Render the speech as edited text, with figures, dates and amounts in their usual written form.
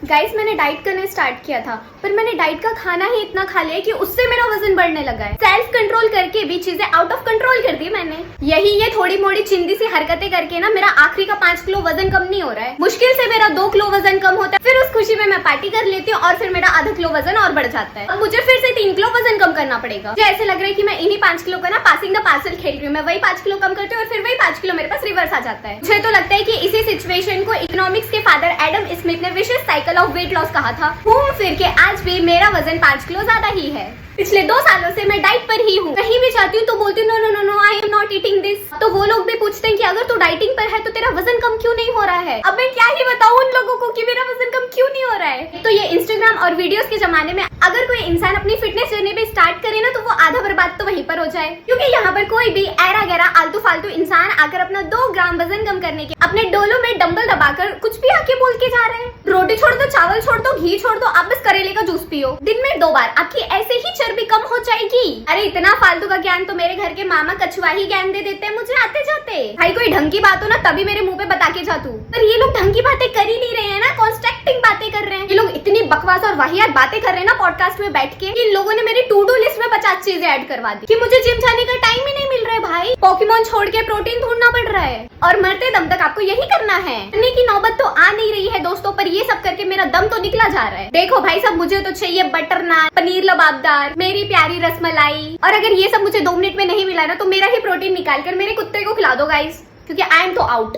Guys मैंने diet करने start किया था, पर मैंने डाइट का खाना ही इतना खा लिया कि उससे मेरा वजन बढ़ने लगा है। सेल्फ कंट्रोल करके भी चीजें आउट ऑफ कंट्रोल कर दी मैंने। ये थोड़ी मोड़ी चिंदी सी हरकतें करके ना मेरा आखिरी का 5 किलो वजन कम नहीं हो रहा है। मुश्किल से मेरा 2 किलो वजन कम होता है, फिर उस खुशी में मैं पार्टी कर लेती हूँ और फिर मेरा आधा किलो वजन और बढ़ जाता है। अब मुझे फिर से 3 किलो वजन कम करना पड़ेगा। मुझे ऐसे लग रहा है कि मैं इन्हीं 5 किलो का ना पासिंग द पार्सल खेल रही हूँ। मैं वही 5 किलो कम करती हूँ और फिर वही 5 किलो मेरे पास रिवर्स आ जाता है। मुझे तो लगता है कि इसी सिचुएशन को इकोनॉमिक्स के फादर एडम स्मिथ ने विशेष साइकिल ऑफ वेट लॉस कहा था। घूम फिर के आज भी मेरा वजन 5 किलो ज्यादा ही है। पिछले 2 सालों से मैं डाइट पर ही हूँ। कहीं भी जाती हूँ तो बोलती हूँ no no no no I am not eating this. तो वो लोग भी पूछते हैं कि अगर तू डाइटिंग पर है तो तेरा वजन कम क्यों नहीं हो रहा है। अब मैं क्या ही बताऊँ उन लोगों को कि मेरा वजन कम क्यों नहीं हो रहा है। तो ये इंस्टाग्राम और वीडियोस के जमाने में अगर कोई इंसान अपनी फिटनेस जर्नी पे स्टार्ट करे ना तो वो आधा बर्बाद तो वहीं पर हो जाए, क्योंकि यहाँ पर कोई भी ऐरा गैरा आलतू फालतू इंसान आकर अपना 2 ग्राम वजन कम करने के अपने डोलों में डंबल दबाकर कुछ भी आके बोल के जा रहे हैं। रोटी छोड़ दो, चावल छोड़ दो, घी छोड़ दो, आप बस करेले का जूस पियो दिन में 2 बार, आपकी ऐसे ही चर्बी कम हो जाएगी। अरे इतना फालतू का ज्ञान तो मेरे घर के मामा कछुआ ही ज्ञान दे देते हैं मुझे आते जाते। भाई कोई ढंग की बात हो ना तभी मेरे मुंह पे बता के जा तू। पर ये लोग ढंग की बातें कर ही नहीं रहे हैं ना, कॉन्स्ट्रक्टिंग बातें कर रहे हैं। ये लोग इतनी बकवास और वाहियात बातें कर रहे हैं ना पॉडकास्ट में बैठ के। इन लोगों ने मेरी टू डू लिस्ट में 50 चीजें ऐड करवा दी कि मुझे जिम जाने का टाइम ही नहीं मिल रहा है। भाई पोकेमोन छोड़ के प्रोटीन ढूंढना पड़ रहा है और मरते दम तक आपको यही करना है। करने की नौबत तो आ नहीं रही है दोस्तों, पर ये सब करके मेरा दम तो निकला जा रहा है। देखो भाई सब मुझे तो चाहिए बटर नान, पनीर लबाबदार, मेरी प्यारी रसमलाई, और अगर ये सब मुझे 2 मिनट में नहीं मिला ना तो मेरा ही प्रोटीन निकाल कर मेरे कुत्ते को खिला दो गाइस, क्योंकि आई एम तो आउट।